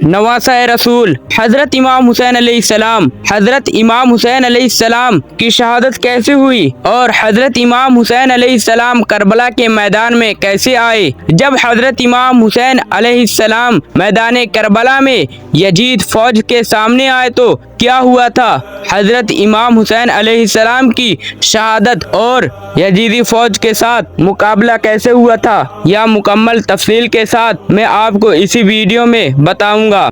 नवासा रसूल हजरत इमाम हुसैन अलैहिस्सलाम। हजरत इमाम हुसैन अलैहिस्सलाम की शहादत कैसे हुई और हजरत इमाम हुसैन अलैहिस्सलाम करबला के मैदान में कैसे आए। जब हजरत इमाम हुसैन अलैहिस्सलाम मैदान करबला में यजीद फौज के सामने आए तो क्या हुआ था। हजरत इमाम हुसैन अलैहिस्सलाम की शहादत और यजीदी फौज के साथ मुकाबला कैसे हुआ था, यह मुकम्मल तफसील के साथ मैं आपको इसी वीडियो में बताऊंगा।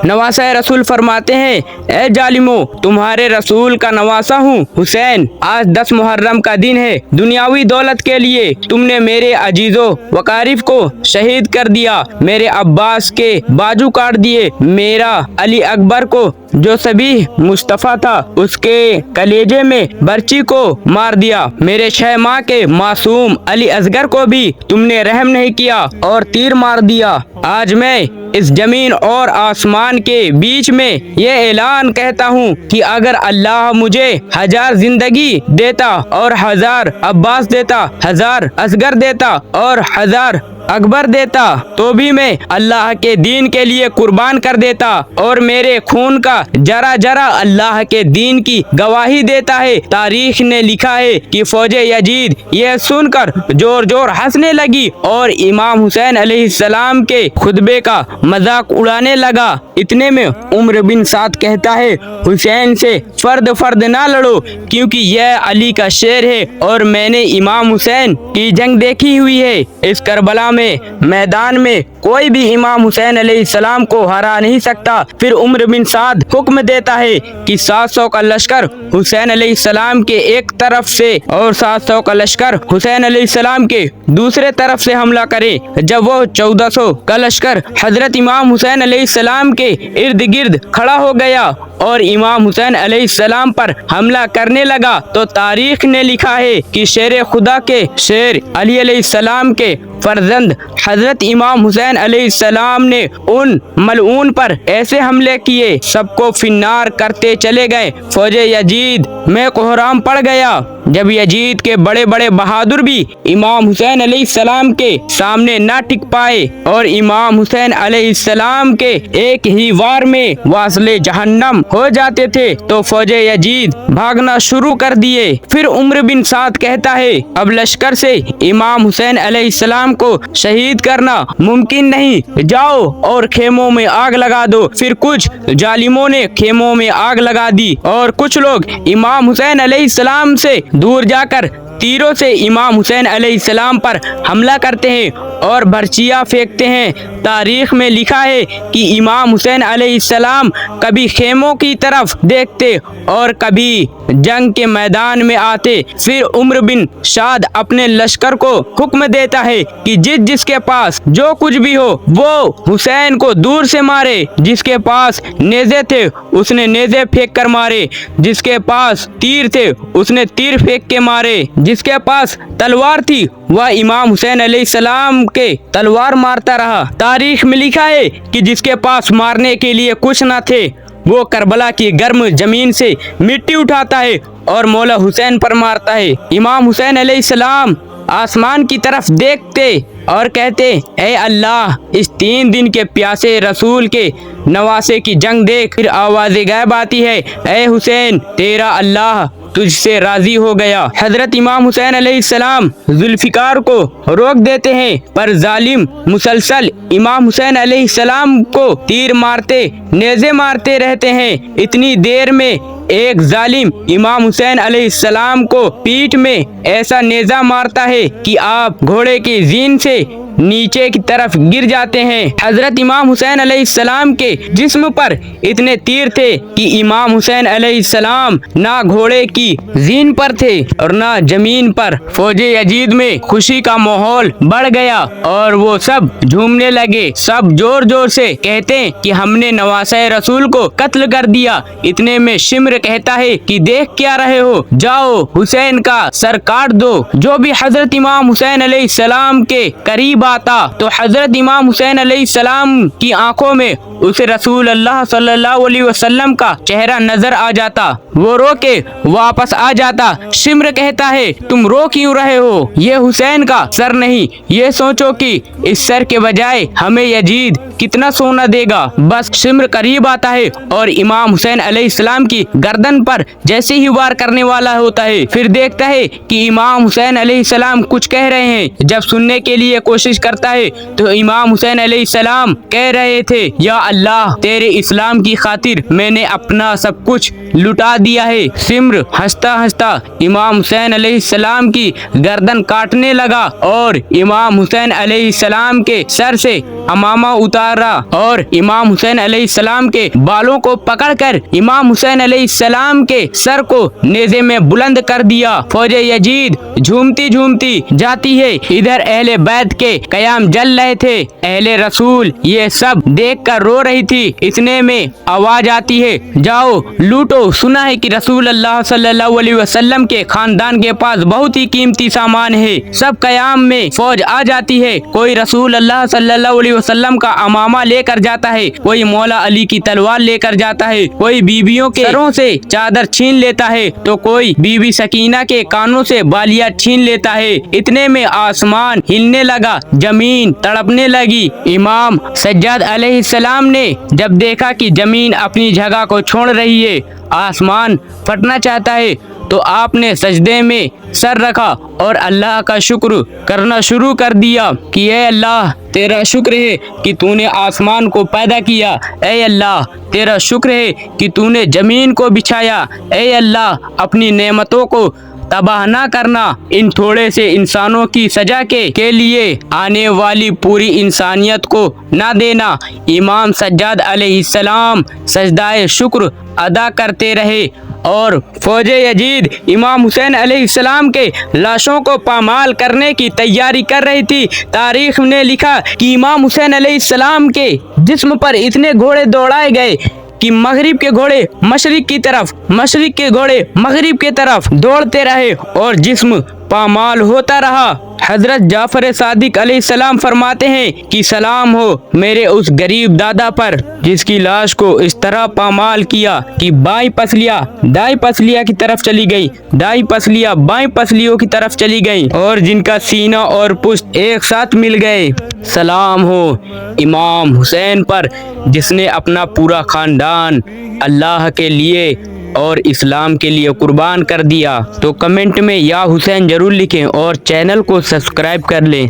नवासा रसूल फरमाते हैं, ए जालिमो, तुम्हारे रसूल का नवासा हूँ हुसैन। आज 10 मुहर्रम का दिन है। दुनियावी दौलत के लिए तुमने मेरे अजीजो वकारिफ को शहीद कर दिया, मेरे अब्बास के बाजू काट दिए, मेरा अली अकबर को जो सभी मुस्तफ़ा था उसके कलेजे में बर्ची को मार दिया, मेरे 6 माह के मासूम अली असगर को भी तुमने रहम नहीं किया और तीर मार दिया। आज मैं इस जमीन और आसमान के बीच में ये ऐलान कहता हूँ कि अगर अल्लाह मुझे 1000 जिंदगी देता और 1000 अब्बास देता, 1000 असगर देता और 1000 अकबर देता तो भी मैं अल्लाह के दीन के लिए कुर्बान कर देता और मेरे खून का जरा जरा अल्लाह के दीन की गवाही देता है। तारीख ने लिखा है कि फौजे यजीद यह सुनकर जोर जोर हंसने लगी और इमाम हुसैन अलैहिस्सलाम के खुतबे का मजाक उड़ाने लगा। इतने में उम्र बिन साद कहता है, हुसैन से फर्द ना लड़ो क्योंकि यह अली का शेर है और मैंने इमाम हुसैन की जंग देखी हुई है। इस करबला में मैदान में कोई भी इमाम हुसैन अलैहिस्सलाम को हरा नहीं सकता। फिर उम्र बिन साद हुक्म देता है कि 700 का लश्कर हुसैन अलैहिस्सलाम के एक तरफ से और 700 का लश्कर हुसैन अलैहिस्सलाम के दूसरे तरफ से हमला करे। जब वो 1400 का लश्कर हजरत इमाम हुसैन अलैहिस्सलाम के इर्द गिर्द खड़ा हो गया और इमाम हुसैन अलैहिस्सलाम पर हमला करने लगा तो तारीख ने लिखा है कि शेर खुदा के शेर अली अलैहिस्सलाम के फर्जंद हजरत इमाम हुसैन अलैहिस्सलाम ने उन मलऊन पर ऐसे हमले किए, सबको फिन्नार करते चले गए। फौजे यजीद में कोहराम पड़ गया। जब यजीद के बड़े बड़े बहादुर भी इमाम हुसैन अलैहिस्सलाम के सामने न टिक पाए और इमाम हुसैन अलैहिस्सलाम के एक ही वार में वासले जहन्नम हो जाते थे तो फौजे यजीद भागना शुरू कर दिए। फिर उम्र बिन साद कहता है, अब लश्कर से इमाम हुसैन अलैहिस्सलाम को शहीद करना मुमकिन नहीं, जाओ और खेमों में आग लगा दो। फिर कुछ जालिमों ने खेमों में आग लगा दी और कुछ लोग इमाम हुसैन अलैहिस्सलाम से दूर जाकर तीरों से इमाम हुसैन अलैहिस्सलाम पर हमला करते हैं और बर्चियां फेंकते हैं। तारीख में लिखा है कि इमाम हुसैन अलैहिस्सलाम कभी खेमों की तरफ देखते और कभी जंग के मैदान में आते। फिर उम्र बिन साद अपने लश्कर को हुक्म देता है कि जिसके पास जो कुछ भी हो वो हुसैन को दूर से मारे। जिसके पास नेज़े थे उसने नेज़े फेंक कर मारे, जिसके पास तीर थे उसने तीर फेंक के मारे, जिसके पास तलवार थी वह इमाम हुसैन अलैहिस्सलाम के तलवार मारता रहा। तारीख में लिखा है कि जिसके पास मारने के लिए कुछ न थे वो करबला की गर्म जमीन से मिट्टी उठाता है और मौला हुसैन पर मारता है। इमाम हुसैन अलैहिस्सलाम आसमान की तरफ देखते और कहते, ऐ अल्लाह, इस 3 दिन के प्यासे रसूल के नवासे की जंग देख। फिर आवाज़ गैब आती है, ऐ हुसैन, तेरा अल्लाह तुझसे राजी हो गया। हजरत इमाम हुसैन अलैहिस्सलाम जुल्फिकार को रोक देते हैं पर जालिम मुसलसल इमाम हुसैन अलैहिस्सलाम को तीर मारते नेज़े मारते रहते हैं। इतनी देर में एक जालिम इमाम हुसैन अलैहिस्सलाम को पीठ में ऐसा नेज़ा मारता है कि आप घोड़े की जीन से नीचे की तरफ गिर जाते हैं। हजरत इमाम हुसैन अलैहिस्सलाम के जिस्म पर इतने तीर थे कि इमाम हुसैन अलैहिस्सलाम ना घोड़े की जीन पर थे और ना जमीन पर। फौजे यजीद में खुशी का माहौल बढ़ गया और वो सब झूमने लगे। सब जोर जोर से कहते कि हमने नवासा रसूल को कत्ल कर दिया। इतने में शिम्र शिम्र कहता है कि देख क्या रहे हो, जाओ हुसैन का सर काट दो। जो भी हजरत इमाम हुसैन अलैहिस्सलाम के करीब आता तो हजरत इमाम हुसैन अलैहिस्सलाम की आंखों में उसे रसूल अल्लाह सल्लल्लाहु अलैहि वसल्लम का चेहरा नजर आ जाता। वो रो के वापस आ जाता। शिम्र कहता है तुम रो क्यों रहे हो, ये हुसैन का सर नहीं, ये सोचो कि इस सर के बजाय हमें यजीद कितना सोना देगा। बस शिम्र करीब आता है और इमाम हुसैन अलैहिस्सलाम की गर्दन पर जैसे ही वार करने वाला होता है, फिर देखता है कि इमाम हुसैन अलैहिस्सलाम कुछ कह रहे हैं। जब सुनने के लिए कोशिश करता है तो इमाम हुसैन अलैहिस्सलाम कह रहे थे, या अल्लाह तेरे इस्लाम की खातिर मैंने अपना सब कुछ लुटा दिया है। शिम्र हंसता हंसता इमाम हुसैन अलैहिस्सलाम की गर्दन काटने लगा और इमाम हुसैन अलैहिस्सलाम के सर से अमामा उतारा और इमाम हुसैन अलैहिस्सलाम के बालों को पकड़कर इमाम हुसैन अलैहिस्सलाम के सर को नेज़े में बुलंद कर दिया। फौजे यजीद झूमती झूमती जाती है। इधर अहले बैत के कयाम जल रहे थे। अहले रसूल ये सब देख कर रो रही थी। इतने में आवाज आती है, जाओ लूटो, सुना है कि रसूल अल्लाह सल्लल्लाहु अलैहि वसल्लम के खानदान के पास बहुत ही कीमती सामान है। सब कयाम में फौज आ जाती है। कोई रसूल अल्लाह सल्लल्लाहु अलैहि वसल्लम का अमामा लेकर जाता है, कोई मौला अली की तलवार लेकर जाता है, कोई बीबियों के सरों से चादर छीन लेता है तो कोई बीबी सकीना के कानों से बालियां छीन लेता है। इतने में आसमान हिलने लगा, जमीन तड़पने लगी। इमाम सज्जाद अलैहिस्सलाम ने जब देखा कि जमीन अपनी जगह को छोड़ रही है, आसमान फटना चाहता है, तो आपने सजदे में सर रखा और अल्लाह का शुक्र करना शुरू कर दिया कि ए अल्लाह तेरा शुक्र है कि तूने आसमान को पैदा किया, ए अल्लाह तेरा शुक्र है कि तूने जमीन को बिछाया, ए अल्लाह अपनी नेमतों को तबाह ना करना, इन थोड़े से इंसानों की सजा के लिए आने वाली पूरी इंसानियत को ना देना। इमाम सज्जाद अलैहिस्सलाम सजदाए शुक्र अदा करते रहे और फौजे यजीद इमाम हुसैन अलैहिस्सलाम के लाशों को पामाल करने की तैयारी कर रही थी। तारीख ने लिखा कि इमाम हुसैन अलैहिस्सलाम के जिस्म पर इतने घोड़े दौड़ाए गए कि मगरिब के घोड़े मशरिक की तरफ, मशरिक के घोड़े मगरिब के तरफ दौड़ते रहे और जिस्म पामाल होता रहा। हजरत जाफर सादिक अलैहिस्सलाम फरमाते हैं कि सलाम हो मेरे उस गरीब दादा पर जिसकी लाश को इस तरह पामाल किया कि बाई पसलियां दाई पसलिया की तरफ चली गई, दाई पसलियां बाई पसलियों की तरफ चली गई और जिनका सीना और पुश्त एक साथ मिल गए। सलाम हो इमाम हुसैन पर जिसने अपना पूरा खानदान अल्लाह के लिए और इस्लाम के लिए कुर्बान कर दिया। तो कमेंट में या हुसैन जरूर लिखें और चैनल को सब्सक्राइब कर लें।